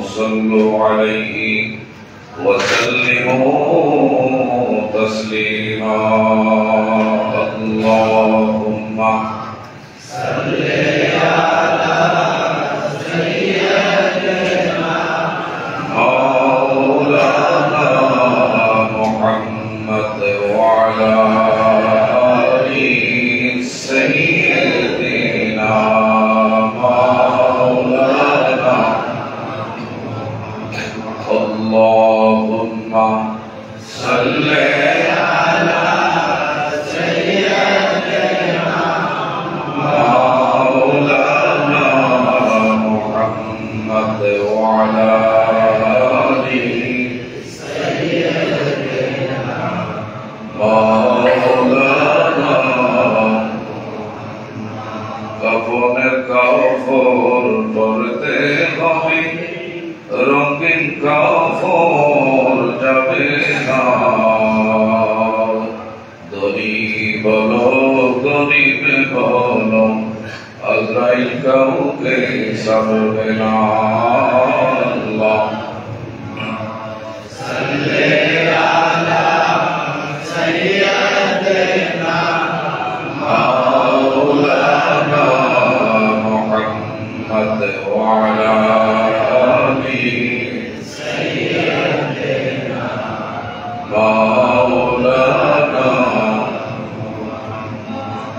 صلوا عليه وسلموا تسليما اللهم صل على سيدنا مولانا محمد وعلى آل سيدنا مولانا اللهم صل على سيدنا مولانا محمد وعلى آل سيدنا مولانا কাফনের কাফর পরতে হবে রঙিন কাফর যাবে না গরিব বলো গরিব বলো আজরাইল কাউকে ছাড়বে না আল্লাহ সাল্লি আলা সাইয়্যিদিনা মাওলানা মুহাম্মদ ওয়া আলা আলি সাইয়্যিদিনা মাওলানা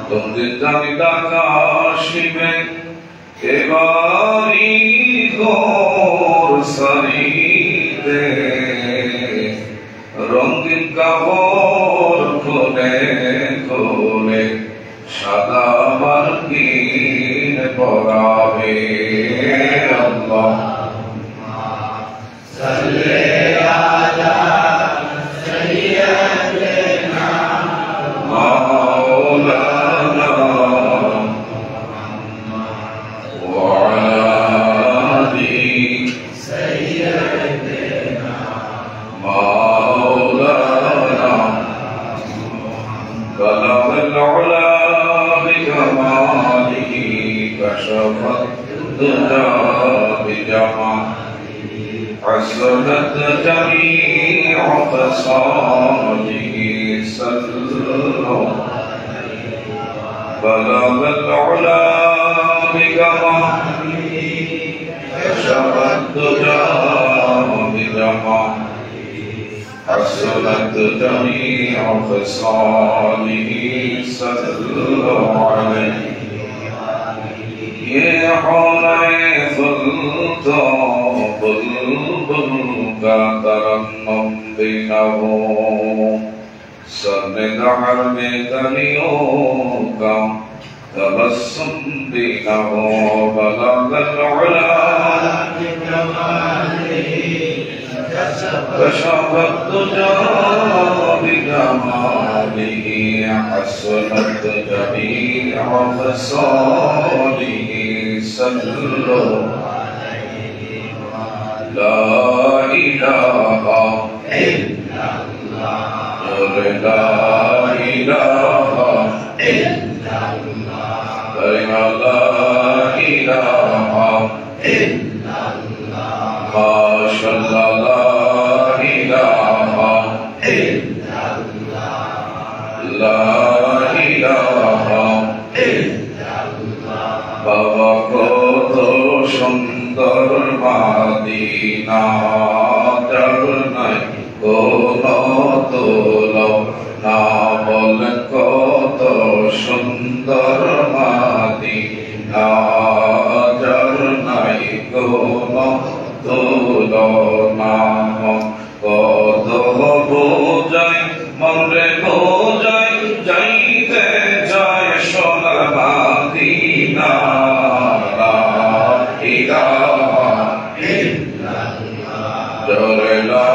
তুমি জানিতা কাশিমে এবারি গোর সারিতে রঙিন কাপড় খুলে খুলে সাদা মার্কিন পরাবে আল্লাহ সাল্লি আলা সাইয়্যিদিনা মাওলানা ওয়া আলা আলি সাইয়্যিদিনা মাওলানা بلغ العلا بكماله كشف الدجى بجماله حسنت جميع خصاله صلوا بلغ العلا بكماله كشف الدجى بجماله حسنت جميع خصاله صلوا عليه يا حنيف الطاب البلبل ترنم بينه سند حرب دنيوكا تبسم بينه بلغ العلا بكماله كشف الدجى بجماله حسنت جميع خصاله صلوا لا إله إلا الله لا إله إلا الله لا إله إلا الله ما شاء الله لا إله إلا الله لا إله إلا الله বাবা কত সুন্দর মদিনা যার নাই কোনো তুলনা বলেন কত সুন্দর মদিনা যার নাই কোনো তুলনা কত বোঝাই মনরে বোঝাই যাইতে যায় সোনার মদিনা লা ইলাহা ইল্লাল্লাহ জোরে লা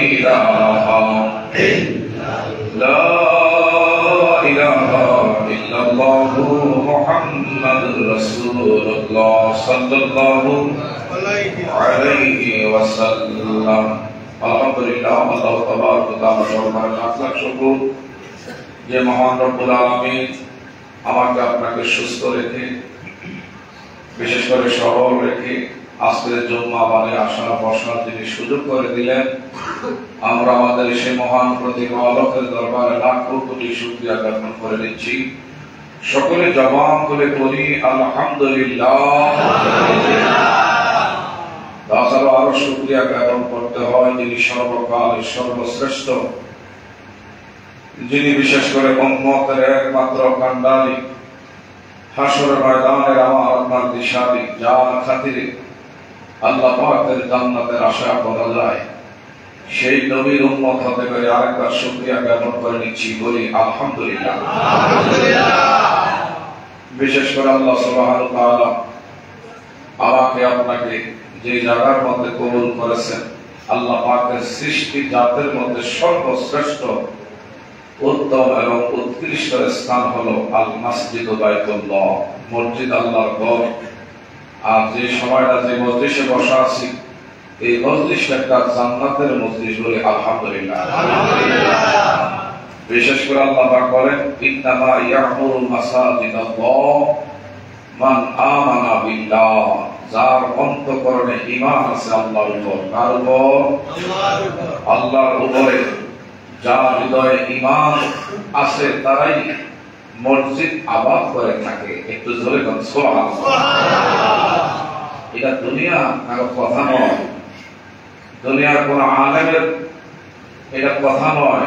ইলাহা ইল্লাল্লাহ লা ইলাহা ইল্লাল্লাহ মুহাম্মাদুর রাসূলুল্লাহ সাল্লাল্লাহু আলাইহি ওয়াসাল্লাম আলহামদুলিল্লাহ আল্লাহ তাবারক ওয়া তাআলা সবার লাখ লাখ শুকর যে মহান রব্বুল আলামিন আমাকে আপনাকে সুস্থ রেখে বিশেষ করে সবল রেখে আজকের জুম্মাবারে আসার বসার যিনি সুযোগ করে দিলেন, আমরা আমাদের সেই মহান প্রতিপালকের দরবারে লাখো কোটি শুকরিয়া জ্ঞাপন করে দিচ্ছি। সকলে জবান খুলে করি আলহামদুলিল্লাহ। তাছাড়াও আরো শুকরিয়া জ্ঞাপন করতে হয় যিনি সর্বকালের সর্বশ্রেষ্ঠ, যিনি বিশেষ করে উম্মতের একমাত্র কান্ডারি, হাসরের ময়দানের আমার আপনার দিশারি, যার খাতিরে আল্লাহ পাকের জান্নাতের আশা করা যায়, সেই নবীর উম্মত হতে পেরে আরেকবার শুকরিয়া জ্ঞাপন করে নিচ্ছি, বলি আলহামদুলিল্লাহ। বিশেষ করে আল্লাহ সুবহানাহু ওয়া তাআলা আমাকে আপনাকে যে জায়গার মধ্যে কবুল করেছেন, আল্লাহ পাকের সৃষ্টি জাতের মধ্যে সর্বশ্রেষ্ঠ উত্তম এবং উৎকৃষ্ট স্থান হলো আল মসজিদ বাইতুল্লাহ, মসজিদ আল্লাহর ঘর। আর যে সময়টা যে মজলিসে বসা আছি, এই মজলিস একটা জান্নাতের মজলিস, বলে আলহামদুলিল্লাহ। বিশেষ করে আল্লাহ পাক বলেন, ইন্নামা ইয়ামুরু মাসাজিদাল্লাহ মান আমানা বিল্লাহ, যার অন্তঃকরণে ঈমান আছে আল্লাহর উপর। কার উপর? আল্লাহর উপরে। যার হৃদয়ে ঈমান আছে তারাই মসজিদ আবাদ করে থাকে। একটু জোরে বলুন সুবহানাল্লাহ। এটা দুনিয়া কারো কথা নয়, দুনিয়ার কোন আলেমের এটা কথা নয়,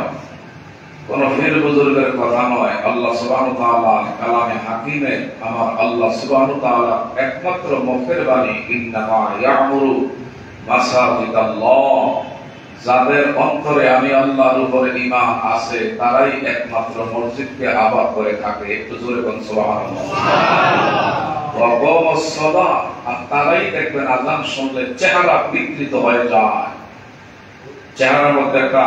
কোন পীর বুজুর্গের কথা নয়। আল্লাহ সুবহানাহু ওয়া তাআলা কালামে হাকিমে আমার আল্লাহ সুবহানাহু ওয়া তাআলা একমাত্র মুখের বাণী, ইন্নামা ইয়ামুরু মাসাজিদাল্লাহ, যাদের অন্তরে আমি আল্লাহর উপরে ঈমান আছে তারাই একমাত্র মসজিদকে আবাদ করে থাকে। একটু জোরে বলুন সুবহানাল্লাহ। ওয়া কামাস সালাহ, আর তারাই দেখবেন আযান শুনলে চেহারা বিকৃত হয়ে যায়, চেহারার মধ্যে একটা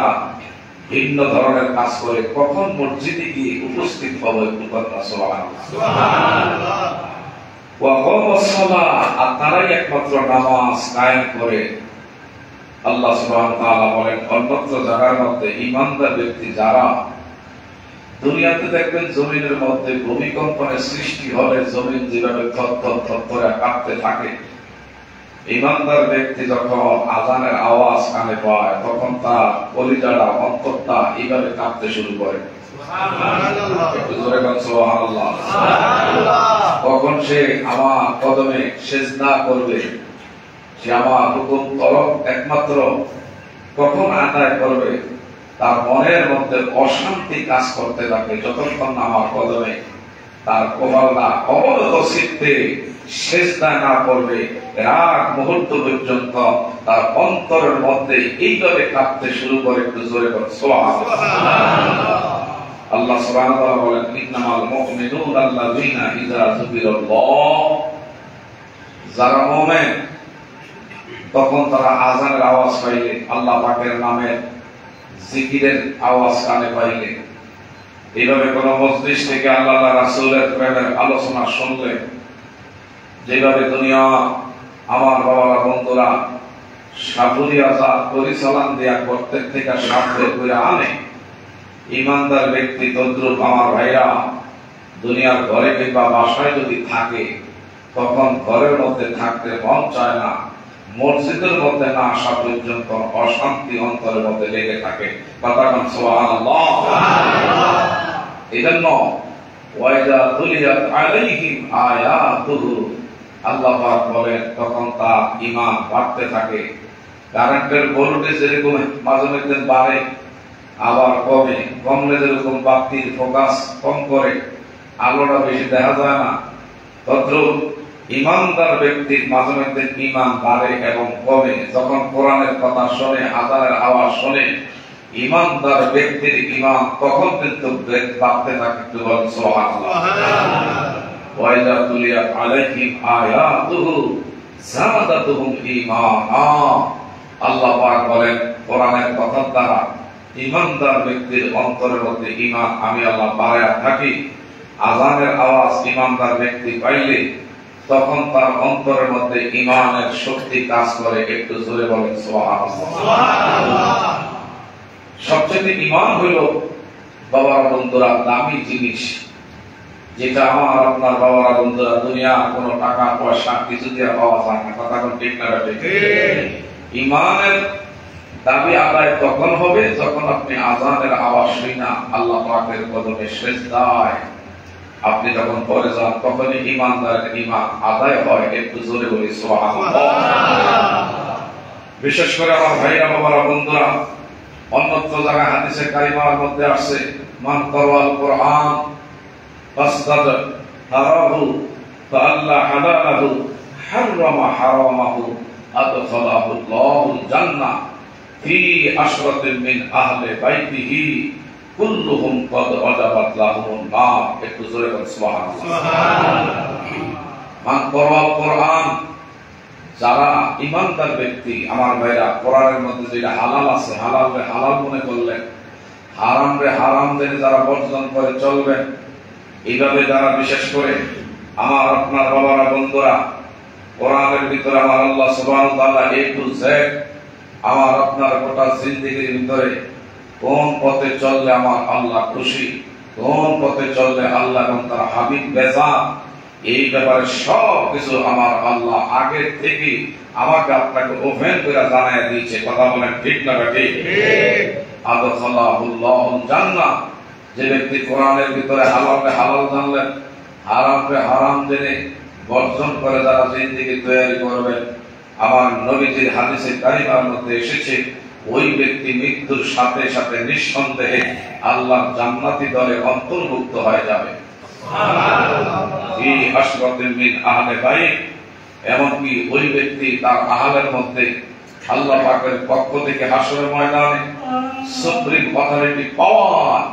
ভিন্ন ধরনের কাজ করে, কখন মসজিদে গিয়ে উপস্থিত হবে। একটু কথা সুবহানাল্লাহ। ওয়া কামাস সালাহ, আর তারাই একমাত্র নামাজ কায়েম করে। আল্লাহ সুবহানাহু ওয়া তাআলা বলেন অন্যত্র জায়গার মধ্যে, ঈমানদার ব্যক্তি যারা, দুনিয়াতে দেখবেন জমিনের মধ্যে ভূমিকম্পনের সৃষ্টি হলে জমিন যেভাবে থরথর থরথরে কাঁপতে থাকে, ঈমানদার ব্যক্তি যখন আযানের আওয়াজ কানে পায় তখন তার কলিজাটা, অন্তরটা এইভাবে কাঁপতে শুরু করে। সুবহানাল্লাহ। একটু জোরে বলুন সুবহানাল্লাহ। তখন সে আমার কদমে সিজদা করবে, সে আমার হুকুম তলব একমাত্র কখন আদায় করবে। তার মনের মধ্যে অশান্তি কাজ করতে থাকে যতক্ষণ আমার কদমে তার কপালটা অবনত চিত্তে সিজদা না করবে, এক মুহূর্ত পর্যন্ত তার অন্তরের মধ্যে এইভাবে কাঁপতে শুরু করে। একটু জোরে বলুন সুবহানাল্লাহ। আল্লাহ সুবহানাহু ওয়া তাআলা বলেন, ইন্নামাল মুমিনুনা আল্লাযীনা ইযা যুকিরাল্লাহ, যারা মুমিন তখন তারা আযানের আওয়াজ পাইলে, আল্লাহ পাকের নামের জিকিরের আওয়াজ কানে পাইলে, এইভাবে কোন মজলিস থেকে আল্লাহ রাসূলের প্রেমের আলোচনা শুনলে, যেভাবে দুনিয়া আমার বাবারা বন্ধুরা সাপুরি আজাদ পরিচালন দেয়া প্রত্যেক থেকে সামনে করে আনে, ঈমানদার ব্যক্তি তদ্রুপ আমার ভাইরা দুনিয়ার ঘরে কিংবা বাসায় যদি থাকে তখন ঘরের মধ্যে থাকতে মন চায় না, মসজিদের মধ্যে না আসা পর্যন্ত অশান্তি অন্তরের মধ্যে লেগে থাকে। কথা বলুন সুবহানাল্লাহ। এজন্য ওয়াইদা তুলিয়াত আলাইহিম আয়াতুহু, আল্লাহ পাক বলেন তখন তার ঈমান বাড়তে থাকে। কারেন্টের ভোল্টেজ যেরকম মাঝে মধ্যে বাড়ে আবার কমে, কমলে যেরকম বাতির ফোকাস কম করে, আলোটা বেশি দেখা যায় না, তদ্রুপ ঈমানদার ব্যক্তির মাঝে মধ্যে ঈমান বাড়ে এবং কমে। যখন কোরআনের কথা শুনে, আযানের আওয়াজ শুনে, ঈমানদার ব্যক্তির ঈমান তখন কিন্তু বাড়তে থাকে। একটু বলুন সুবহানাল্লাহ। ওয়াইদা তুলিয়াত আলাইহিম আয়াতুহু যাদাতুহুম ঈমানা, আল্লাহ পাক বলেন কোরআনের কথার দ্বারা ঈমানদার ব্যক্তির অন্তরের মধ্যে ঈমান আমি আল্লাহ বাড়ায়া থাকি। আযানের আওয়াজ ঈমানদার ব্যক্তি পাইলে তখন তার অন্তরের মধ্যে ঈমানের শক্তি কাজ করে। একটু জোরে বলেন সুবহানাল্লাহ। সবচেয়ে ঈমান হলো বাবার বন্ধুরা দামি জিনিস। যেটা আমার আপনার বাবারা বন্ধুরা দুনিয়া কোনো টাকা পয়সা কিছু দিয়ে পাওয়া যায় না। কথা কোন ঠিক না ঠিক? ঈমানের দাবি আদায় তখন হবে যখন আপনি আযানের আওয়াজ শুনে না আল্লাহ পাকের কদমে সিজদায় আপনি যখন পড়ে যান তখনই ঈমানদারের ঈমান আদায় হয়। একটু জোরে বলি সুবহানাল্লাহ। বিশেষ করে আমার ভাইরা বাবারা বন্ধুরা, অন্যত্র জায়গায় হাদিসে কারিমার মধ্যে আসছে মান কারাল কুরআন ফাসদাদ হারাহু ফাআল্লা হালালাহু হারামা হারামাহু আদখালাহু আল্লাহুল জান্নাহ ফি আশরাতিন মিন আহলি বাইতিহি কুল্লুহুম ক্বাদ ওয়াজাবাত লাহুমুন নার। একটু জোরে বলুন সুবহানাল্লাহ। সুবহানাল্লাহ। মান কারাল কুরআন, যারা ঈমানদার ব্যক্তি আমার ভাইরা, কোরআনের মধ্যে যেটা হালাল আছে হালালকে হালাল মনে করলেন, হারামকে হারাম জেনে যারা বর্জন করে চলবেন, এইভাবে যারা বিশেষ করে আমার আপনার বাবারা বন্ধুরা কোরআনের ভিতরে আমার আল্লাহ সুবহানাহু ওয়া তাআলা এ টু জেড আমার আপনার গোটা জিন্দেগির ভিতরে কোন পথে চললে আমার আল্লাহ খুশি, কোন পথে চললে আল্লাহ এবং তার হাবিব বেজার, এই ব্যাপারে সব কিছু আমার আল্লাহ আগে থেকে আমাকে আপনাকে ওপেন করে জানায় দিয়েছে। কথা বলেন ঠিক না ঠিক? আদখালাহুল্লাহুল জান্নাহ, যে ব্যক্তি কোরআনের ভিতরে হালালকে হালাল জানলেন, হারামকে হারাম জেনে বর্জন করে যারা জিন্দেগি তৈরি করবেন, আমার নবীজির হাদিসে কারিমার মধ্যে এসেছে ওই ব্যক্তি মৃত্যুর সাথে সাথে নিঃসন্দেহে আল্লাহর জান্নাতি দলে অন্তর্ভুক্ত হয়ে যাবে। এমনকি ওই ব্যক্তি তার আহলের মধ্যে আল্লাহ পাকের পক্ষ থেকে হাসরের ময়দানে সুপ্রিম অথরিটি পাওয়ার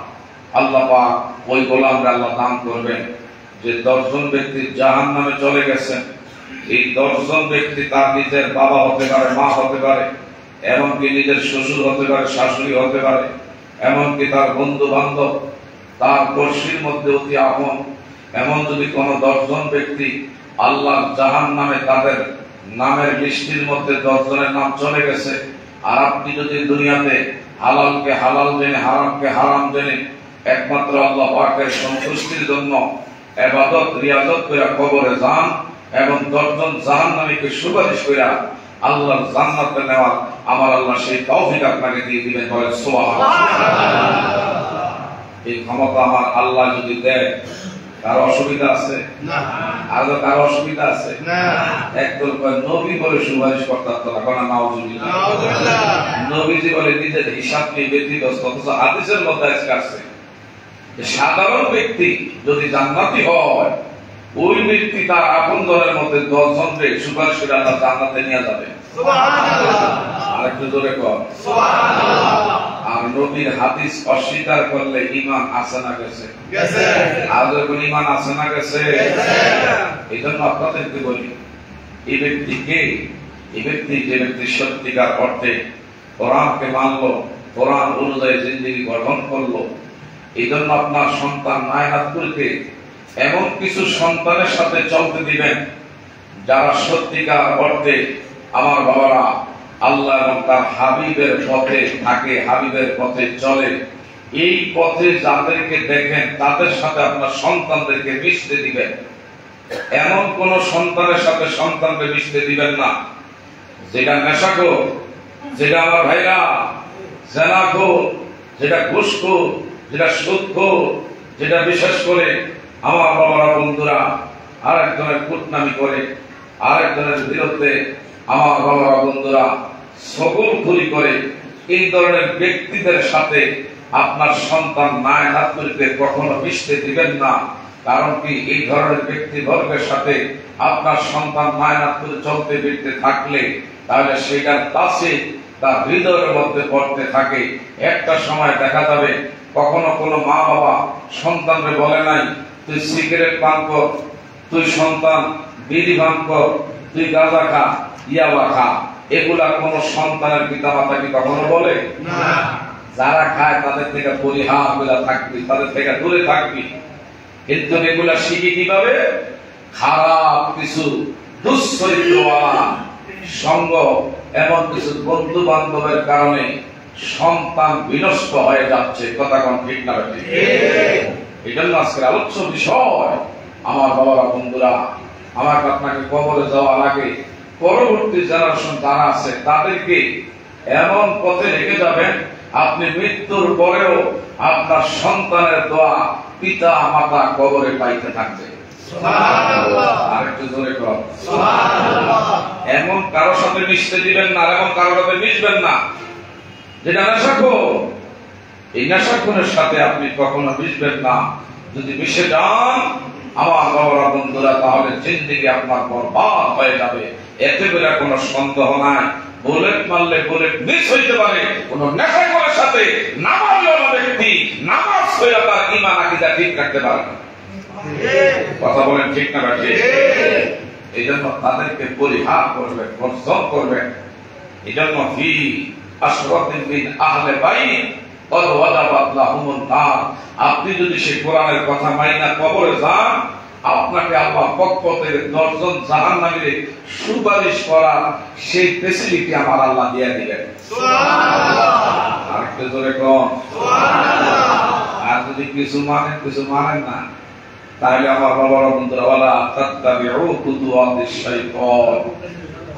আল্লাহ পাক ওই গোলামকে আল্লাহ দান করবেন যে 10 জন ব্যক্তি জাহান্নামে চলে গেছেন। এই 10 জন ব্যক্তি তার নিজের বাবা হতে পারে, মা হতে পারে, এমনকি নিজের শ্বশুর হতে পারে, শাশুড়ি হতে পারে, এমনকি তার বন্ধু বান্ধব, তার পড়শির মধ্যে অতি আপন, এমন যদি কোন 10 জন ব্যক্তি আল্লাহর জাহান্নামে তাদের নামের লিস্টের মধ্যে 10 জনের নাম চলে গেছে, আর আপনি যদি দুনিয়াতে হালালকে হালাল জেনে হারামকে হারাম জেনে একমাত্র আল্লাহ পাকের সন্তুষ্টির জন্য ইবাদত রিয়াজত করে কবরে যান এবং 10 জন জাহান্নামীকে সুপারিশ করে আল্লাহর জান্নাতে নেওয়ার আমার আল্লাহ সেই তৌফিক আপনাকে দিয়ে দিবেন। বলেন সুবহানাল্লাহ। এই ক্ষমতা আমার আল্লাহ যদি দেয় কারো অসুবিধা আছে না? আর কারো অসুবিধা আছে না? একদল নবী বলে সুপারিশ করতে না কোন নাউজুবিল্লাহ। নবীজি বলে নিজের হিসাব নিয়ে ব্যতিব্যস্ত, অথচ হাদিসের মধ্যে আসছে সাধারণ ব্যক্তি যদি জান্নাতি হয় ওই ব্যক্তি তার আপনজনের মধ্যে 10 জনকে সুপারিশ করে আল্লাহ জান্নাতে নিয়ে যাবে। সুবহানাল্লাহ। আরেকটু জোরে কর সুবহানাল্লাহ। আর নবীর হাদিস অস্বীকার করলে ঈমান আছে না গেছে? গেছে। আর যখন ঈমান আছে না গেছে? গেছে। এইজন্য আপনাদেরকে বলি এই ব্যক্তিকে, এই ব্যক্তি যে ব্যক্তি সত্যিকার অর্থে কোরআনকে মানলো, কোরআন অনুযায়ী জিন্দেগি গঠন করলো, এই জন্য আপনার সন্তান নায়নাতপুরকে এমন কিছু সন্তানের সাথে চলতে দিবেন যারা সত্যিকার অর্থে আমার বাবারা আল্লাহ এবং তার হাবিবের পথে থাকে, হাবিবের পথে চলে। এই পথে যাদেরকে দেখেন তাদের সাথে আপনার সন্তানদেরকে মিশতে দিবেন। এমন কোন সন্তানের সাথে সন্তানকে মিশতে দিবেন না যেটা নেশাখোর, যেটা আমার ভাইরা জেনাখোর, যেটা ঘুষখোর, যেটা সুদখোর, যেটা বিশেষ করে আমার বাবারা বন্ধুরা আরেকজনের কুটনামি করে, আরেকজনের বিরুদ্ধে আমার বাবারা বন্ধুরা সকলখুরি করে, এই ধরনের ব্যক্তিদের সাথে আপনার সন্তান নায়নাতপুরীতে কখনো মিশতে দিবেন না। কারণ কি, এই ধরনের ব্যক্তিবর্গের সাথে আপনার সন্তান নায়নাতপুরে চলতে ফিরতে থাকলে তাহলে সেটার তাসে তার হৃদয়ের মধ্যে পড়তে থাকে। একটা সময় দেখা যাবে কখনো কোনো মা বাবা সন্তানকে বলে নাই তুই সিগারেট পান কর, তুই সন্তান বিড়ি পান কর, তুই গাঁজা খা, ইয়াবা খা, এগুলা কোন সন্তানের পিতা মাতা কি কখনো বলে না? যারা খায় তাদের থেকে পরিহার করে থাকবি, তাদের থেকে দূরে থাকবি। কিন্তু এগুলা শিখি কিভাবে? খারাপ কিছু দুশ্চরিত্রওয়ালা সঙ্গ, এমন কিছু বন্ধু বান্ধবের কারণে সন্তান বিনষ্ট হয়ে যাচ্ছে। কথা কোন ঠিক না? এই জন্য আজকের আলোচ্য বিষয়, আমার বাবারা বন্ধুরা, আমাকে আপনাকে কবরে যাওয়ার আগে পরবর্তী জেনারেশন যারা আছে তাদেরকে এমন পথে রেখে যাবেন, আপনি মৃত্যুর পরেও আপনার সন্তানের দোয়া পিতা মাতা কবরে পাইতে থাকবে। আরেকটু জোরে কর। এমন কারোর সাথে মিশতে দিবেন না, এমন কারোর সাথে মিশবেন না যেটা নেশাখোর। এই নেশাখোরের সাথে আপনি কখনো মিশবেন না। যদি মিশে যান আমার বাবারা বন্ধুরা, তাহলে জিন্দেগি আপনার বরবাদ হয়ে যাবে, এতে করে কোনো সন্দেহ নাই। বুলেট মারলে বুলেট মিস হইতে পারে, কোন নেশাখোরের সাথে নামাজওয়ালা ব্যক্তি নামাজ হয়ে তার ঈমান আকীদা ঠিক রাখতে পারে না। কথা বলেন ঠিক না ঠিক? এই জন্য তাদেরকে পরিহার করবেন, বর্জন করবেন। এই জন্য ফি আশরাফিন মিন আহলে বাইত কদ ওয়াজাবাত লাহুমুন নার। আপনি যদি সেই কোরআনের কথা মাইনা কবরে যান, আপনাকে আল্লাহ পক্ষ থেকে 10 জন জাহান্নামীর সুপারিশ করার সেই ফ্যাসিলিটি আমার আল্লাহ দিয়ে দিবেন। সুবহানাল্লাহ। আরেকটু জোরে কোন সুবহানাল্লাহ। আর যদি কিছু মানেন না, তাহলে আমার বাবার বন্ধুরা, ওয়ালা তাত্তাবিউ খুতুওয়াতিশ শাইতান।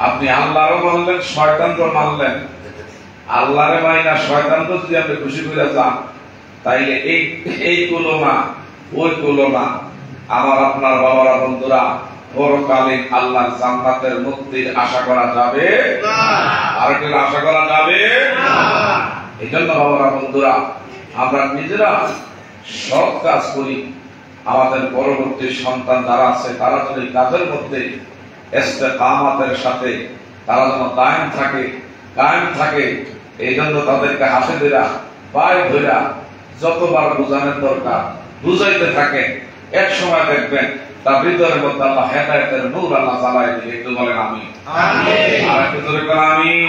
আপনি আল্লাহরও মানলেন, শয়তানও মানলেন। আল্লাহরে মাইনা শয়তানকে যদি আপনি খুশি করে যান, তাইলে এই কুলো না ওই কুলো না। আমার আপনার বাবারা বন্ধুরা, পরকালীন আল্লাহর জান্নাতের মুক্তির আশা করা যাবে না, আর কি আশা করা যাবে না। এই জন্য বাবারা বন্ধুরা, আমরা নিজেরা সৎ কাজ করি, আমাদের পরবর্তী সন্তান যারা আছে তারা যদি কাজের মধ্যে ইস্তেকামাতের সাথে তারা যেন কায়েম থাকে। এই জন্য তাদেরকে হাতে ধরা পায়ে ধরা যতবার বোঝানোর দরকার বুঝাইতে থাকেন। এক সময় দেখবেন তার হৃদয়ের মধ্যে আল্লাহ হেদায়েতের নূর আল্লাহ জ্বালায় দিবে। একটু বলেন আমিন। আর একটু জোরে বলেন আমিন।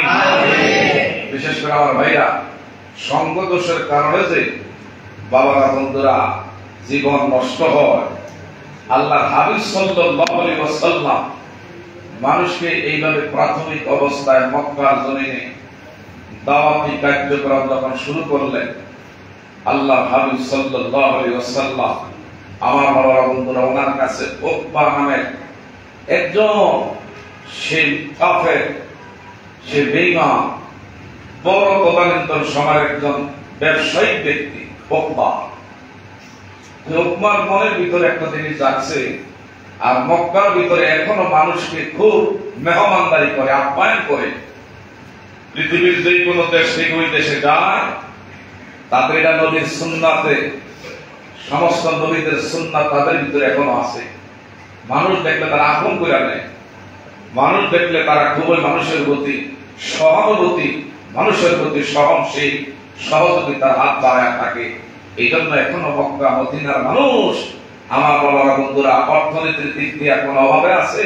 বিশেষ করে আমার ভাইরা, সঙ্গ দোষের কারণে যে বাবারা বন্ধুরা জীবন নষ্ট হয়, আল্লাহর হাবিব সাল্লাল্লাহু আলাইহি ওয়াসাল্লাম মানুষকে এইভাবে প্রাথমিক অবস্থায় মক্কার জমিনে দাওয়াতি কার্যক্রম যখন শুরু করলেন, আল্লাহর হাবিব সাল্লাল্লাহু আলাইহি ওয়াসাল্লাম আমার বাবারা বন্ধুরা ওনার কাছে উকবা নামের একজন সেই কাফের, সে বেঈমান, বড় তদানীন্তন সময়ের একজন ব্যবসায়িক ব্যক্তি উকবার মনের ভিতরে একটা জিনিস যাচ্ছে, আর মক্কার ভিতরে এখনো মানুষকে খুব মেহমানদারি করে, আপ্যায়ন করে। পৃথিবীর যে কোনো দেশ থেকে ওই দেশে যায়, তাদের এটা নবীর সুন্নাতে, সমস্ত নবীদের সুন্নাত তাদের ভিতরে এখনো আছে। মানুষ দেখলে তারা আপন করে নেয়, মানুষ দেখলে তারা খুবই মানুষের প্রতি সহানুভূতি, মানুষের প্রতি সহনশীল, সহযোগিতার হাত বাড়ায় থাকে। এই জন্য এখনো মক্কা মদিনার মানুষ আমার বাবারা বন্ধুরা অর্থনীতির দিক দিয়ে কোনো অভাবে আছে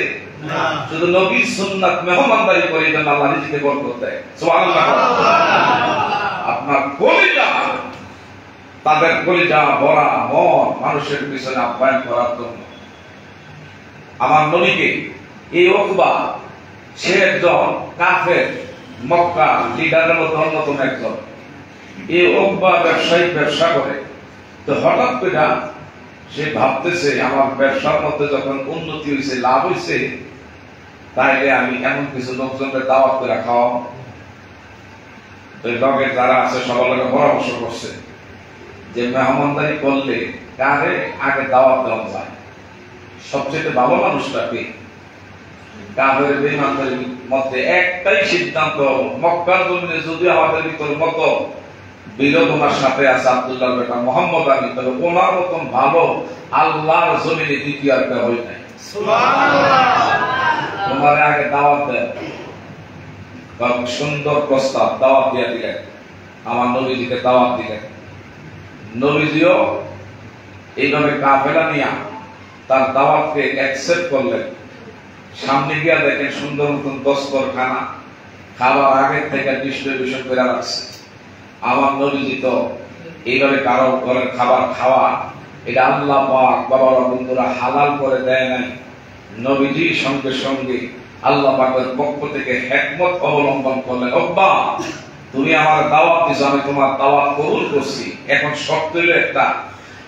না, শুধু নবীর সুন্নাত মেহমানদারি করে। এই জন্য আল্লাহ নিজেকে বরকত দেয়। সুবহানাল্লাহ। আপনার কলিজা, তাদের কলিজা ভরা মন মানুষের পিছনে আহ্বান করার জন্য। আমার নবীকে এই উকবা, সে একজন কাফের মক্কা লিডারের মধ্যে অন্যতম একজন। এই উকবা ব্যবসায়িক ব্যবসা করে, তো হঠাৎ করে সে ভাবতেছে আমার ব্যবসার মধ্যে যখন উন্নতি হয়েছে, লাভ হয়েছে, তাইলে আমি এমন কিছু লোকজনকে দাওয়াত করে খাওয়াবো। লগের যারা আছে সবার লোকের পরামর্শ করছে যে মেহমানদারি করলে কারে আগে দাওয়াত দেওয়া যায়, সবচেয়ে ভালো মানুষটাকে। কাফের বেঈমানদের মধ্যে একটাই সিদ্ধান্ত, মক্কার জমিনে যদি আমাদের ভিতর মতো বিরোধ ওনার সাথে আছে আব্দুল্লাহ বেটা মোহাম্মদ আলী, তবে ওনার মতন ভালো আল্লাহর জমিনে দ্বিতীয় আর কেউ হয় নাই। ওনারে আগে দাওয়াত দেন। সুন্দর প্রস্তাব, দাওয়াত দিয়ে দিলেন, আমার নবীজিকে দাওয়াত দিলেন। নবীজিও এইভাবে কাফেলা নিয়ে তার দাওয়াতকে অ্যাকসেপ্ট করলেন। সামনে গিয়া দেখেন সুন্দর মতন দস্তরখানা, খাবার আগের থেকে ডিস্ট্রিবিউশন করে রাখছে। আমার নবীজি তো এইভাবে কারো ঘরের খাবার খাওয়া, এটা আল্লাহ পাক বাবারা বন্ধুরা হালাল করে দেয় নাই। নবীজি সঙ্গে সঙ্গে আল্লাহ পাকের পক্ষ থেকে হিকমত অবলম্বন করলেন। আব্বা, তুমি আমার দাওয়াত দিছো, আমি তোমার দাওয়াত কবুল করছি। এখন শর্ত হলো একটা,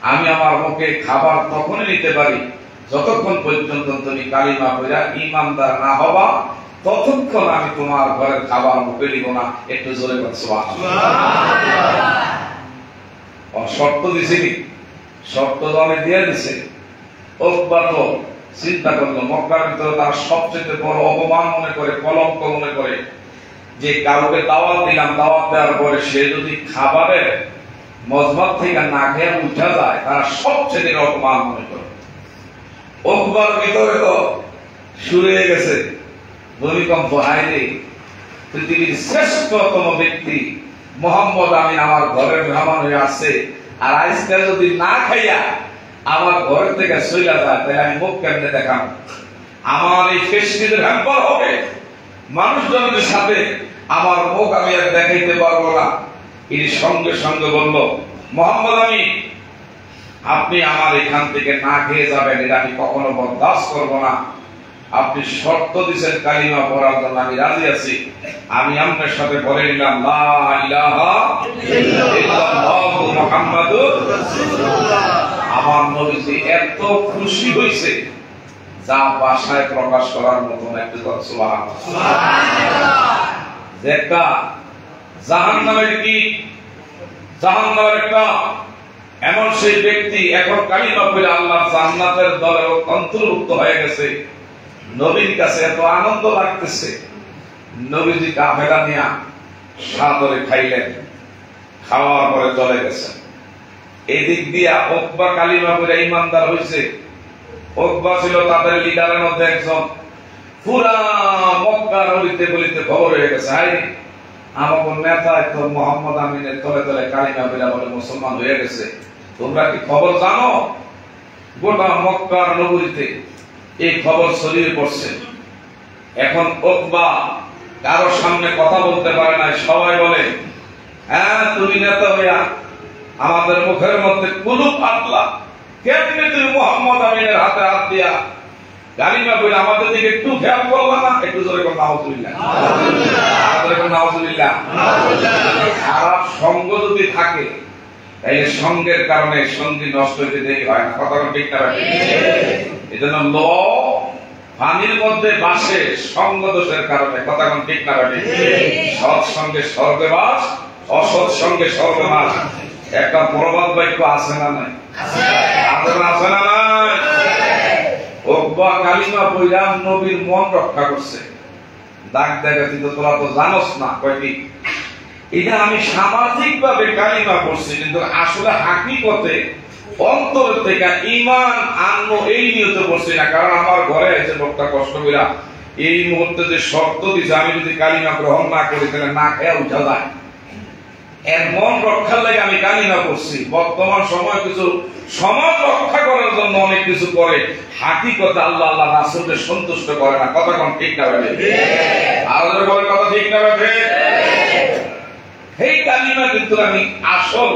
আমি আমার মুখে খাবার তখনই নিতে পারি যতক্ষণ পর্যন্ত তুমি কালিমা পড়া ঈমানদার না হবা, ততক্ষণ আমি তোমার ঘরের খাবার মুখে নিব না। একটু জোরে বল সুবহানাল্লাহ। শর্ত দিছিনি, শর্ত দলে দিয়ে দিছে। উকবা তো চিন্তা করলো মক্কার ভিতরে তার সবচেয়ে বড় অপমান মনে করে, কলঙ্ক মনে করে যে কাউকে দাওয়াত দিলাম, দাওয়াত দেওয়ার পরে সে যদি খাবারের মজমত থেকে না খেয়ে উঠা যায়, তারা সবচেয়ে অপমান মনে করে। উকবার ভিতরে তো শুরু হয়ে গেছে ভূমিকম্প। হায়রে, পৃথিবীর শ্রেষ্ঠতম ব্যক্তি মোহাম্মদ আমিন আমার ঘরের মেহমান হয়ে আসছে, আর আজকে যদি না খাইয়া আমার ঘর থেকে চলে যায়, তাহলে আমি মুখ কেমনে দেখাম? আমার এই ফেসটিদের হ্যাম্পার হবে, মানুষজনের সাথে আমার মুখ আমি আর দেখাইতে পারবো না। এর সঙ্গে সঙ্গে বলল, মোহাম্মদ আমিন আপনি আমার এখান থেকে না খেয়ে যাবেন, এটা আমি কখনো বরদাস্ত করবো না। আপনি শর্ত দিচ্ছেন কালিমা পড়ার জন্য, আমি রাজি আছি। আমি আপনার সাথে বলে নিলাম লা ইলাহা ইল্লাল্লাহু মুহাম্মাদুর রাসূলুল্লাহ। আমার নবীজি এত খুশি হয়েছে যা ভাষায় প্রকাশ করার মতো না। একটু সুবহানাল্লাহ। যেটা জাহান্নামের কি, জাহান্নামের একটা এমন সেই ব্যক্তি এখন কালিমা পড়ে আল্লাহর জান্নাতের দলে অন্তর্ভুক্ত হয়ে গেছে। নবীর কাছে এত আনন্দ লাগতেছে, নবীজি কাফেলা নিয়া সাদরে খাইলেন, খাওয়ার পরে চলে গেছেন। এদিক দিয়া উকবা কালিমা পড়ে ঈমানদার হয়েছে। উকবা ছিল তাদের লিডারের মধ্যে একজন। পুরা মক্কার অলিতে গলিতে খবর হয়ে গেছে, হাই আমাদের নেতা তো মোহাম্মদ আমিনের তলে তলে কালিমা পড়ে বলে মুসলমান হয়ে গেছে। তোমরা কি খবর জানো? গোটা মক্কার নগরীতে এই খবর ছড়িয়ে পড়ছে। এখন উকবা কারোর সামনে কথা বলতে পারে না। সবাই বলে, হ্যাঁ তুমি নেতা হইয়া আমাদের মুখের মধ্যে কুলুপ আটলা, কেমনে তুমি মোহাম্মদ আমিনের হাতে হাত দিয়া কালিমা পড়ে আমাদের দিকে একটু খেয়াল করবা না? একটু জোরে করে নাউজুবিল্লাহ, নাউজুবিল্লাহ। খারাপ সঙ্গ যদি থাকে তাহলে সঙ্গের কারণে সঙ্গী নষ্ট হইতে দেরি হয় না। কথা ঠিক না? এজন্য ল পানির মধ্যে বাসে সঙ্গ দোষের কারণে। কথা ঠিক না? সৎ সঙ্গে স্বর্গবাস, অসৎ সঙ্গে স্বর্গনাশ। একটা প্রবাদ বাক্য আছে না নাই? আছে না নাই? উকবা কালিমা পড়া নবীর মন রক্ষা করছে। ডাক দেখা কিন্তু তোরা তো জানোস না। কয়টি এটা আমি সামাজিক ভাবে কালিমা পড়ছি, কিন্তু আসলে হাকিকতে অন্তর থেকে ঈমান আনবো এই নিয়তে পড়ছি না। কারণ আমার ঘরে এসে লোকটা কষ্ট কইরা এই মুহূর্তে যে শর্ত দিছে, আমি যদি কালিমা গ্রহণ না করি তাহলে না খেয়ে উঠা যায়, এর মন রক্ষার লাগে আমি কালিমা পড়ছি। বর্তমান সময় কিছু সমাজ রক্ষা করার জন্য অনেক কিছু করে, হাকিকতে আল্লাহ আল্লাহ রাসূলকে সন্তুষ্ট করে না। কথা কোন ঠিক না? আল্লাহর বলে কথা ঠিক না? এই কালিমা কিন্তু আমি আসল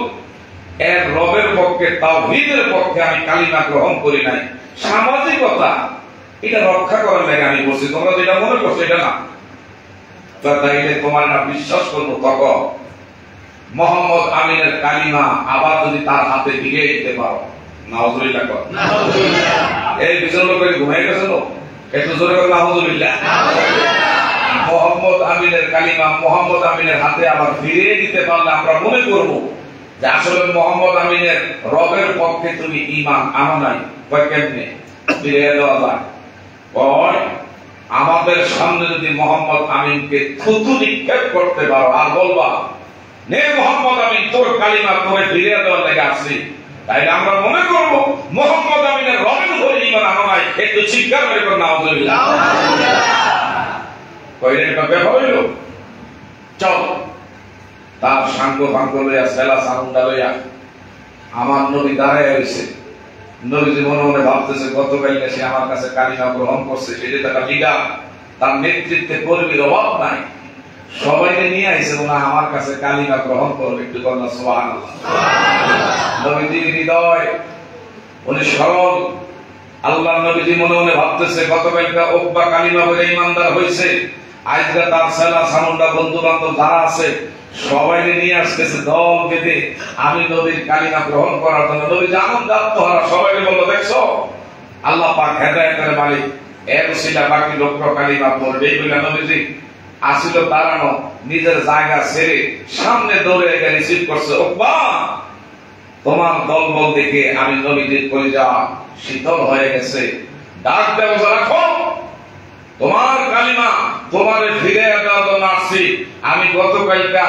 এর রবের পক্ষে, তাওহীদের পক্ষে আমি কালিমা গ্রহণ করি নাই। সামাজিকতা এটা রক্ষা করার লাগে আমি বলছি। তোমরা যেটা মনে করছো এটা না, তাইলে তোমার না বিশ্বাস করবো। তখন মোহাম্মদ আমিনের কালিমা আবার যদি তার হাতে ফিরিয়ে দিতে পারো, নাউজুবিল্লাহ কর। এই বিচরণ করে ঘুমাই গেছে তো, একটু জোরে করে নাউজুবিল্লাহ। মোহাম্মদ আমিনের কালিমা মোহাম্মদ আমিনের হাতে আবার ফিরিয়ে দিতে পারলে আমরা মনে করব যে আসলে মোহাম্মদ আমিনের রবের পক্ষে তুমি ঈমান আনো নাই। কেমনে ফিরিয়ে দেওয়া যায়? আমাদের সামনে যদি মোহাম্মদ আমিনকে থুতু নিক্ষেপ করতে পারো আর বলবা নে মোহাম্মদ আমিন তোর কালিমা তোরে ফিরিয়ে দেওয়ার লেগে আসছি, তাইলে আমরা মনে করবো মোহাম্মদ আমিনের রবের উপরে ঈমান আনো নাই। একটু চিৎকার করে করে নাউজুবিল্লাহ। চল তার সাঙ্গ ভাঙ্গ লইয়া সেলা সাউন্ডা লইয়া আমার নবী দাঁড়ায় হয়েছে। নবীজি মনে মনে ভাবতেছে গতকালকে সে আমার কাছে কালিমা গ্রহণ করছে, সেটা তার লিডার, তার নেতৃত্বে কর্মীর অভাব নাই, সবাইকে নিয়ে আইছে না আমার কাছে কালিমা গ্রহণ করবে। একটু বললাম সুবহানাল্লাহ। নবীজির হৃদয় উনি সরল। আল্লাহ নবীজি মনে মনে ভাবতেছে গতকালকে উকবা কালিমা পড়ে ঈমানদার হয়েছে, আজকে তার সেলা সামুন্ডা বন্ধু বান্ধব যারা আছে সবাই নিয়ে আসতেছে দল বেঁধে আমি নবীর কালিমা গ্রহণ করার জন্য। নবী আনন্দ আত্মহারা সবাইকে বললো, দেখছো আল্লাহ পাক হেদায়েতের মালিক, এর উসিলা বাকি লোক কালিমা পড়বে। এইগুলা নবীজি আসিল দাঁড়ানো, নিজের জায়গা ছেড়ে সামনে দৌড়ে এসে রিসিভ করছে। ওকবা, তোমার দলবল দেখে আমি নবীজির কলিজা শীতল হয়ে গেছে। ডাক দেবো, রাখো তোমার কালিমা, তোমারে ফিরে দেওয়ার জন্য আসছি। আমি গতকালটা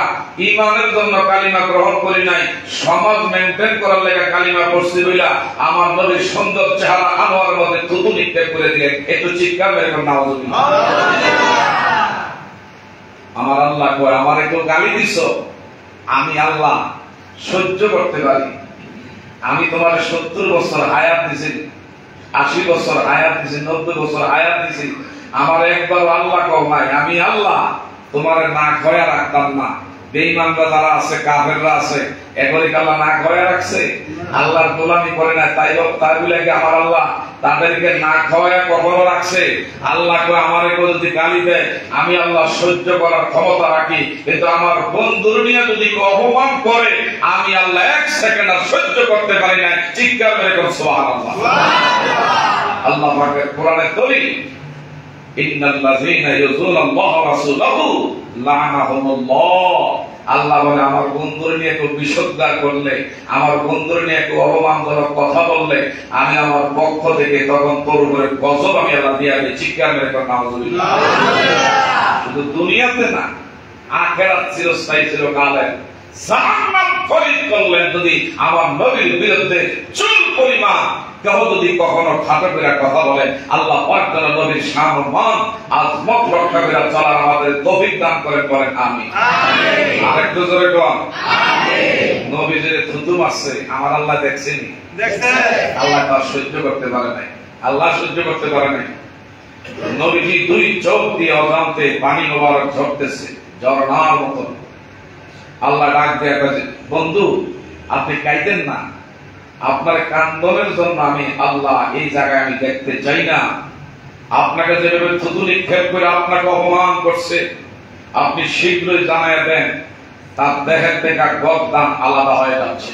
ইমানের জন্য কালিমা গ্রহণ করি নাই, সমাজ মেনটেন করার লেগে কালিমা পড়ছি বইলা আমার নবীর সুন্দর চেহারা আমার মধ্যে থুতু নিক্ষেপ করে দিলেন। একটু চিৎকার মেরে নাউজুবিল্লাহ। আমার আল্লাহ কয়, আমার একটু গালি দিছ, আমি আল্লাহ সহ্য করতে পারি। আমি তোমার 70 বছর হায়াত দিছি, 80 বছর হায়াত দিছি, 90 বছর হায়াত দিছি, আমার একবার আল্লাহ কও নাই। আমি আল্লাহ তোমার না খয়া রাখতাম না। বেঈমানরা যারা আছে, কাফেররা আছে, এগুলিকে আল্লাহ না খয়া রাখছে, আল্লাহর গোলামি করে না, তাই বলে কি আমার আল্লাহ তাদেরকে না খাওয়া কখনো রাখছে? আল্লাহ কয়, আমারে যদি গালি দেয় আমি আল্লাহ সহ্য করার ক্ষমতা রাখি, কিন্তু আমার বন্ধুর নিয়ে যদি অপমান করে আমি আল্লাহ 1 সেকেন্ড আর সহ্য করতে পারি না। চিৎকার করে কোন সুবহানাল্লাহ। আল্লাহ পাকের কোরআনে দলিল, ইন্নাল্লাযীনা ইউযুনাল্লাহ ওয়া রাসূলাহু লা'নাহুমুল্লাহ। আল্লাহ বলে, আমার বন্ধুর নিয়ে একটু বিশোদ্গার করলে, আমার বন্ধুর নিয়ে একটু অপমানজনক কথা বললে আমি আমার পক্ষ থেকে তখন তোর উপরে গজব আমি আল্লাহ দিয়ে দিই। চিৎকার মেরে কর নাউজুবিল্লাহ। শুধু দুনিয়াতে না, আখিরাত চিরস্থায়ী চিরকালের জাহান্নাম খরিদ করলেন যদি আমার নবীর বিরুদ্ধে চুল পরিমাণ কেউ যদি কখনো খাটো করে কথা বলেন, আল্লাহ পাক যেন নবীর সম্মান আজমত রক্ষা করে চলার আমাদের তৌফিক দান করেন, বলেন আমিন। আরেকটু জোরে কোন আমিন। নবীজির থুতু মারছে আমার আল্লাহ দেখছেনি? দেখছেন। আল্লাহ তার সহ্য করতে পারে নাই, আল্লাহ সহ্য করতে পারে নাই। নবীজি 2 চোখ দিয়ে অজান্তে পানি মোবারক ঝরতেছে ঝরনার মতো। আল্লাহ ডাক দিয়ে বলে, বন্ধু আপনি কাইতেন না, আপনার কান্দনের জন্য আমি আল্লাহ এই জায়গায় আমি দেখতে চাই না। আপনাকে যেভাবে থুতু নিক্ষেপ করে আপনাকে অপমান করছে, আপনি শীঘ্রই জানায় দেন তার দেহের থেকে গর্দান আলাদা হয়ে যাচ্ছে।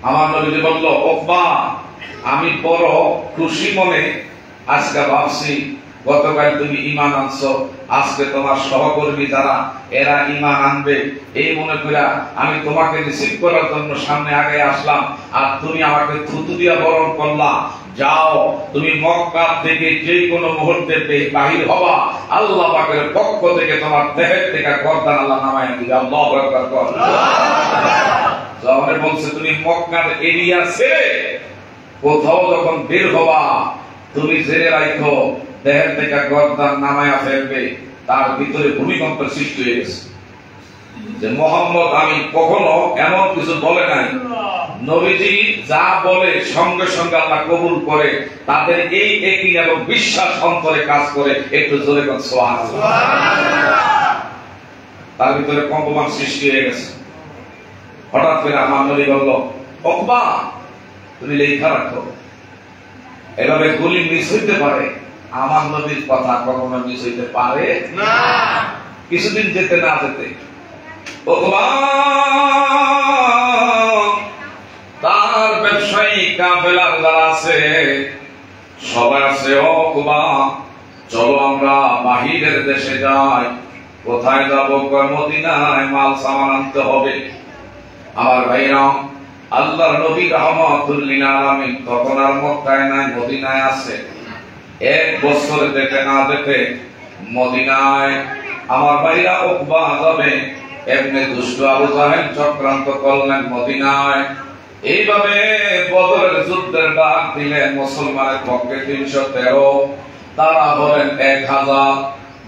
আমার নবীজি বলল, ওকবা আমি বড় খুশি মনে আজকে ভাবছি গতকাল তুমি ঈমান আনছো, আজকে তোমার সহকর্মী যারা এরা ঈমান আনবে, এই মনে করে আমি তোমাকে রিসিভ করার জন্য সামনে আগে আসলাম, আর তুমি আমাকে থুতু দিয়া বরণ করলা। যাও, তুমি মক্কা থেকে যে কোনো মুহূর্তে বাহির হবা, আল্লাহ পাকের পক্ষ থেকে তোমার দেহের থেকে গর্দান আল্লাহ নামায় দিবে। আল্লাহু আকবার কর। যখন বলছে তুমি মক্কার এরিয়া ছেড়ে কোথাও যখন বের হবা, তুমি জেনে রাখো দেহের থেকে গর্দান নামায়া ফেলবে, তার ভিতরে ভূমিকম্পের সৃষ্টি হয়ে গেছে। যে মোহাম্মদ আমি কখনো এমন কিছু বলে নাই, নবীজি যা বলে সঙ্গে সঙ্গে আল্লাহ কবুল করে, তাদের এই একই এবং বিশ্বাস অন্তরে কাজ করে। একটু জোরে বল সুবহানাল্লাহ। তার ভিতরে কম্পমান সৃষ্টি হয়ে গেছে। হঠাৎ করে আমার নবী বলল, ওকবা তুমি লেখা রাখো, এভাবে গুলি মিস হইতে পারে। আমার নবীর কথা কখনো মিস হইতে পারে না। কিছুদিন যেতে না যেতে ওকবা তার ব্যবসায়ী কাফেলার যারা আছে সবাই আছে, ওকবা চলো আমরা বাহিরের দেশে যাই। কোথায় যাবো? মদিনায় মাল সামান আনতে হবে। আমার ভাইরা, আল্লাহর নবী রাহমাতুল লিল আলামিন তখন আর মক্কায় নাই, মদিনায় আছে। 1 বছর যেতে না যেতে মদিনায় আমার ভাইরা উকবা যাবে, এমনি দুষ্ট আবু জাহেল চক্রান্ত করলেন মদিনায়। এইভাবে বদরের যুদ্ধের ডাক দিলেন মুসলমানের পক্ষে 313, তারা হলেন 1000।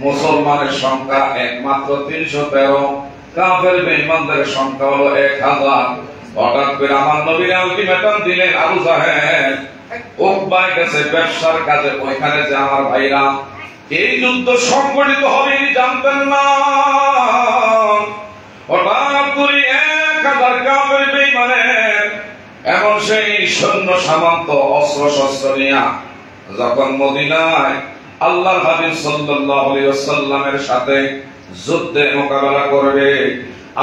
মুসলমানের সংখ্যা একমাত্র 313, কাফের বেঈমানদের সংখ্যা হলো 1000। হঠাৎ করে আমার নবীর আলটিমেটাম দিলেন, আবু জাহেল উকবার কাছে ব্যবসার কাজে ওইখানে যে আমার ভাইরা এই যুদ্ধ সংগঠিত হবে তিনি জানতেন না। হঠাৎ করে 1000 কাফের বেঈমানের এমন সেই সৈন্য সামন্ত অস্ত্র শস্ত্র নিয়ে যখন মদিনায় আল্লাহর হাবিব সাল্লাল্লাহু আলাইহি ওয়াসাল্লামের সাথে যুদ্ধে মোকাবেলা করবে।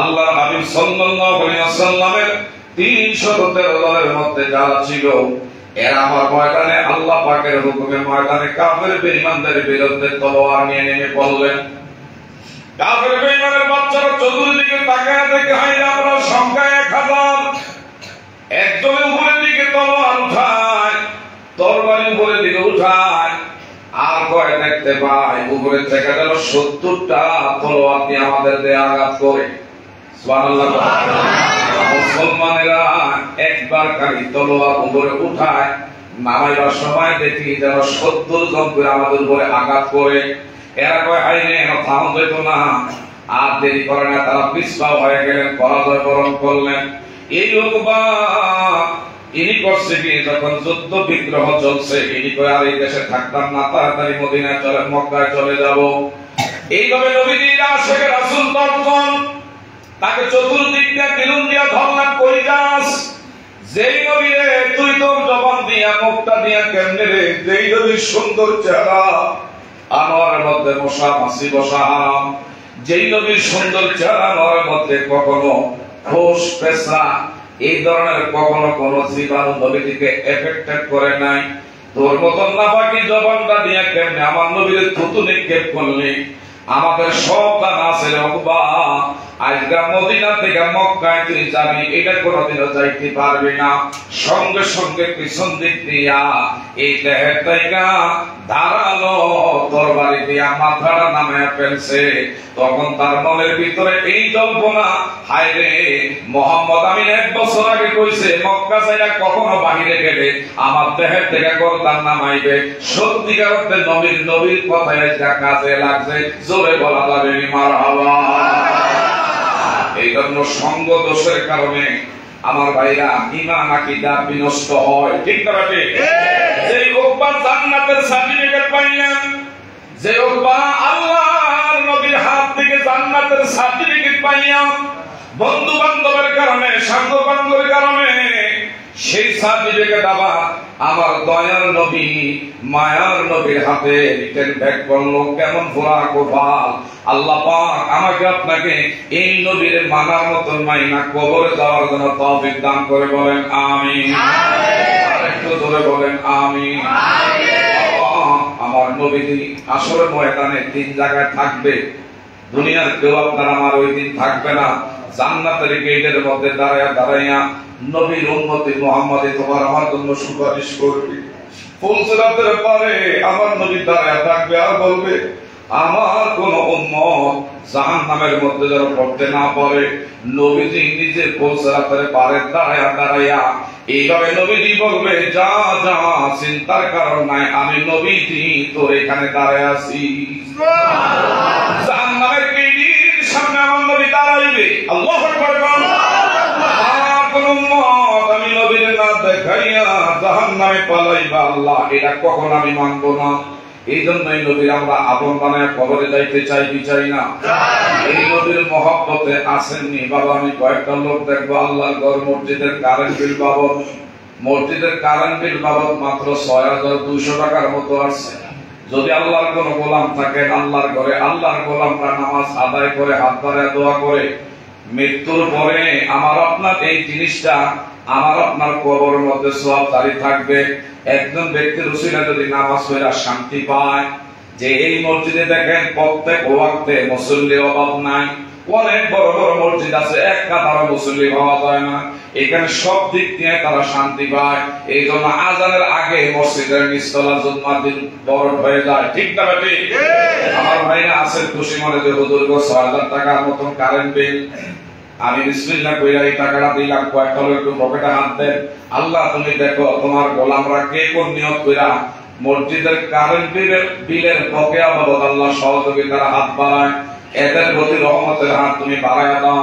আল্লাহর হাবিব সাল্লাল্লাহু আলাইহি ওয়াসাল্লামের 313 দলের মধ্যে যারা ছিল, এরা আমার ময়দানে আল্লাহ পাকের হুকুমে ময়দানে কাফের বেঈমানদের বিরুদ্ধে তলোয়ার নিয়ে নেমে পড়লেন। কাফের বেঈমানের বাচ্চারা চতুর্দিকে তাকায় দেখে, হায় আমরা সংখ্যা 1000, একজনের উপরের দিকে তলোয়ার উঠায়, তরবারি উপরের দিকে উঠায়, আর কয় দেখতে পাই উপরে থেকে গেল 70টা তলোয়ার দিয়ে আমাদের দেহে আঘাত করে। সুবহানাল্লাহ। মুসলমানেরা একবার খালি তলোয়ার উপরে উঠায়, নামাইবার সময় দেখি যেন 70 জন করে আমাদের উপরে আঘাত করে। এরা কয় হাই রে, থাম হইতো না। আর দেরি করে না, তারা পিছপা হয়ে গেলেন, পরাজয় বরণ করলেন। এই উকবা ইনি করছে কি, যখন যুদ্ধ বিগ্রহ চলছে, ইনি কয় আর এই দেশে থাকতাম না, তাড়াতাড়ি মদিনায় চলে, মক্কায় চলে যাব। এইভাবে নবীজির আশেকে রাসূল দর্শন তাকে চতুর্দিক দিয়ে বেলুন দিয়া ধরলাম, কই যাস? যেই নবী রে, তুই তোর জবান দিয়া মুখটা দিয়া কেমনে রে? যেই নবীর সুন্দর চেহারা, আনোয়ারের মধ্যে বসা মাছি বসা হারাম। যেই নবীর সুন্দর চেহারা, আনোয়ারের মধ্যে কখনো খোস পেশা এই ধরনের কখনো কোন জীবাণু নবীকে এফেক্টেড করে নাই। তোর মতন নাপাকি জবানটা দিয়া কেমনে আমার নবীর থুতু নিক্ষেপ করলি? আমাদের সব জানা আছে উকবা, আজকে মদিনা থেকে মক্কায় তুই যাবি, এটা কোনোদিনও যাইতে পারবি না। সঙ্গে সঙ্গে পিছন দিক দিয়া এই দেহের থেকে ধারালো তরবারি দিয়া মাথাটা নামায়া ফেলছে। তখন তার মনের ভিতরে এই জল্পনা, হায় রে মোহাম্মদ আমি 1 বছর আগে কইছে মক্কা ছাইরা কখনো বাহিরে গেলে আমার দেহের থেকে গর্দান নামাইবে। সত্যিকার অর্থে নবীর কথায় যা কাজে লাগছে, জোরে বলা যাবে মারহাবা। এই জন্য সঙ্গ দোষের কারণে আমার ভাইরা ঈমান আকীদা বিনষ্ট হয়, ঠিক না বেটি? যে উকবা জান্নাতের সার্টিফিকেট পাইলেন, যে উকবা আল্লাহর নবীর হাত থেকে জান্নাতের সার্টিফিকেট পাইয়া বন্ধু বান্ধবের কারণে, সাঙ্গ বান্ধবের কারণে সেই সার্টিফিকেট আবার আমার দয়ার নবী মায়ার নবীর হাতে রিটেন ব্যাক করলো। কেমন ভোলা গোপাল! আল্লাহ পাক আমাকে আপনাকে এই নবীর মানার মতন মাইনা কবরে যাওয়ার জন্য তৌফিক দান করে, বলেন আমিন। আরেকটু ধরে বলেন আমিন। আমার নবীজি আসরের ময়দানে 3 জায়গায় থাকবে। দুনিয়ার কেউ আপনার আমার ওই দিন থাকবে না। জান্নাতের গেটের মধ্যে দাঁড়াইয়া নবীর উম্মতি মুহাম্মাদী তোমার আমার জন্য সুপারিশ করবে। ফুলসিরাতের পারে আমার নবী দাঁড়াইয়া থাকবে আর বলবে, আমার কোন উম্মত জাহান্নামের মধ্যে যেন পড়তে না পারে। নবীজি নিজে ফুলসিরাতের পারে দাঁড়াইয়া এইভাবে নবীজি বলবে, যা যা চিন্তার কারণ নাই, আমি নবীজি তোর এখানে দাঁড়ায় আছি। জাহান্নামের গেটের সামনে আমার নবী দাঁড়াইবে। আল্লাহু আকবার। কোন উম্মত আমি নবীর না দেখাইয়া জাহান্নামে পালাইবা, আল্লাহ এটা কখন আমি মানব না। এই জন্যই নবীর আমরা আপন বানায় কবরে যাইতে চাই কি চাই না? এই নবীর মহব্বতে আসেননি বাবা। আমি কয়েকটা লোক দেখবো আল্লাহর ঘর মসজিদের কারেন্ট বিল বাবদ, মাত্র ৬,২০০ টাকার মতো আসছে। যদি আল্লাহর কোন গোলাম থাকেন আল্লাহর ঘরে, আল্লাহর গোলামরা নামাজ আদায় করে হাত বাড়ায় দোয়া করে, মৃত্যুর পরে আমার আপনার এই জিনিসটা আমার আপনার কবরের মধ্যে সওয়াব জারি থাকবে। একজন ব্যক্তির উসিলা যদি নামাজ পড়া শান্তি পায়, যে এই মসজিদে দেখেন প্রত্যেক ওয়াক্তে মুসল্লির অভাব নাই। অনেক বড় বড় মসজিদ আছে, এক কাতারও মুসল্লি পাওয়া যায় না। এখানে সব দিক দিয়ে তারা শান্তি পায়। এই জন্য আজানের আগে মসজিদের নিচতলা জুম্মার দিন বরফ হয়ে যায়, ঠিক না বেটি? আমার ভাইরা আছেন খুশি মনে যে হুজুর ৬,০০০ টাকার মতন কারেন্ট বিল, আমি বিসমিল্লাহ কইরা এই টাকাটা দিলাম, কয়েকটা লোক একটু পকেটে হাত দেন। আল্লাহ তুমি দেখো তোমার গোলামরা কে কোন নিয়ত কইরা মসজিদের কারেন্ট বিলের বকেয়া বাবদ আল্লাহ সহযোগিতার হাত বাড়ায়, এদের প্রতি রহমতের হাত তুমি বাড়াইয়া দাও।